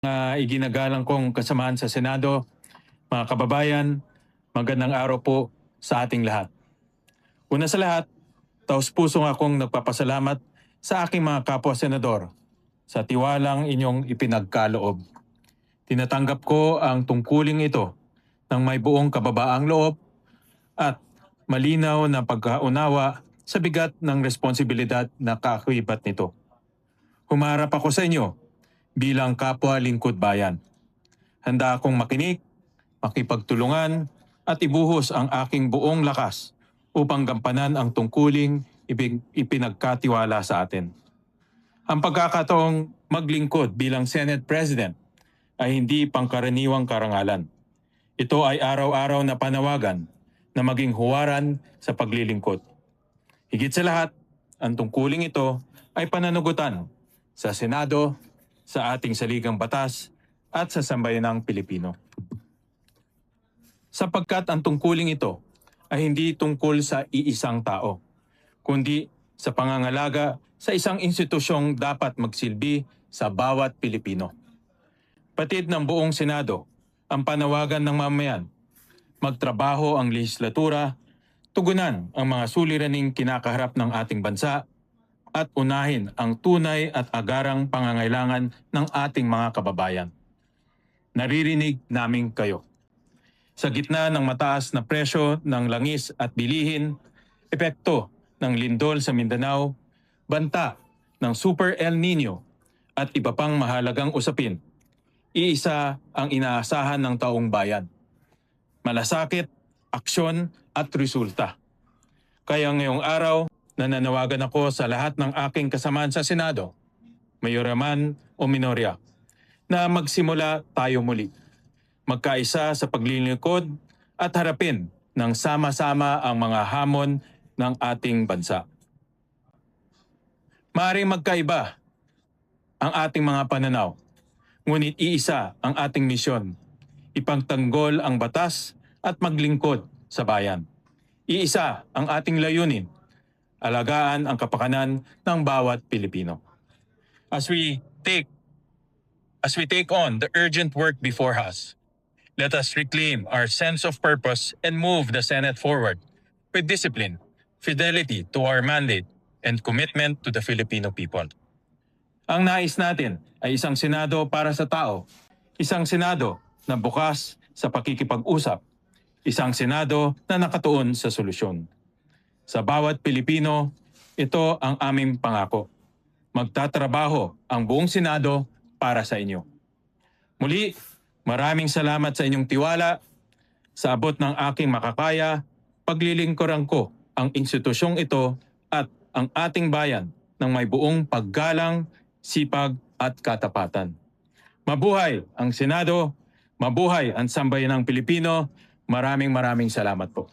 Iginagalang kong kasamaan sa Senado, mga kababayan, magandang araw po sa ating lahat. Una sa lahat, taus-pusong akong nagpapasalamat sa aking mga kapwa-senador sa tiwalang inyong ipinagkaloob. Tinatanggap ko ang tungkuling ito ng may buong kababaang loob at malinaw na pagkaunawa sa bigat ng responsibilidad na kaakibat nito. Humarap ako sa inyo bilang kapwa lingkod bayan. Handa akong makinig, makipagtulungan at ibuhos ang aking buong lakas upang gampanan ang tungkuling ipinagkatiwala sa atin. Ang pagkakataong maglingkod bilang Senate President ay hindi pangkaraniwang karangalan. Ito ay araw-araw na panawagan na maging huwaran sa paglilingkod. Higit sa lahat, ang tungkuling ito ay pananagutan sa Senado, sa ating saligang batas at sa sambayanang Pilipino. Sapagkat ang tungkuling ito ay hindi tungkol sa iisang tao, kundi sa pangangalaga sa isang institusyong dapat magsilbi sa bawat Pilipino. Patid ng buong Senado ang panawagan ng mamayan, magtrabaho ang lehislatura, tugunan ang mga suliraning kinakaharap ng ating bansa, at unahin ang tunay at agarang pangangailangan ng ating mga kababayan. Naririnig namin kayo. Sa gitna ng mataas na presyo ng langis at bilihin, epekto ng lindol sa Mindanao, banta ng Super El Nino at iba pang mahalagang usapin, iisa ang inaasahan ng taong bayan. Malasakit, aksyon at resulta. Kaya ngayong araw, nananawagan ako sa lahat ng aking kasamaan sa Senado, mayora man o minorya, na magsimula tayo muli. Magkaisa sa paglilingkod at harapin ng sama-sama ang mga hamon ng ating bansa. Maaaring magkaiba ang ating mga pananaw, ngunit iisa ang ating misyon, ipagtanggol ang batas at maglingkod sa bayan. Iisa ang ating layunin, alagaan ang kapakanan ng bawat Pilipino. As we take on the urgent work before us, let us reclaim our sense of purpose and move the Senate forward with discipline, fidelity to our mandate, and commitment to the Filipino people. Ang nais natin ay isang Senado para sa tao, isang Senado na bukas sa pakikipag-usap, isang Senado na nakatuon sa solusyon. Sa bawat Pilipino, ito ang aming pangako. Magtatrabaho ang buong Senado para sa inyo. Muli, maraming salamat sa inyong tiwala. Sa abot ng aking makakaya, paglilingkuran ko ang institusyong ito at ang ating bayan ng may buong paggalang, sipag at katapatan. Mabuhay ang Senado, mabuhay ang sambayanang Pilipino. Maraming salamat po.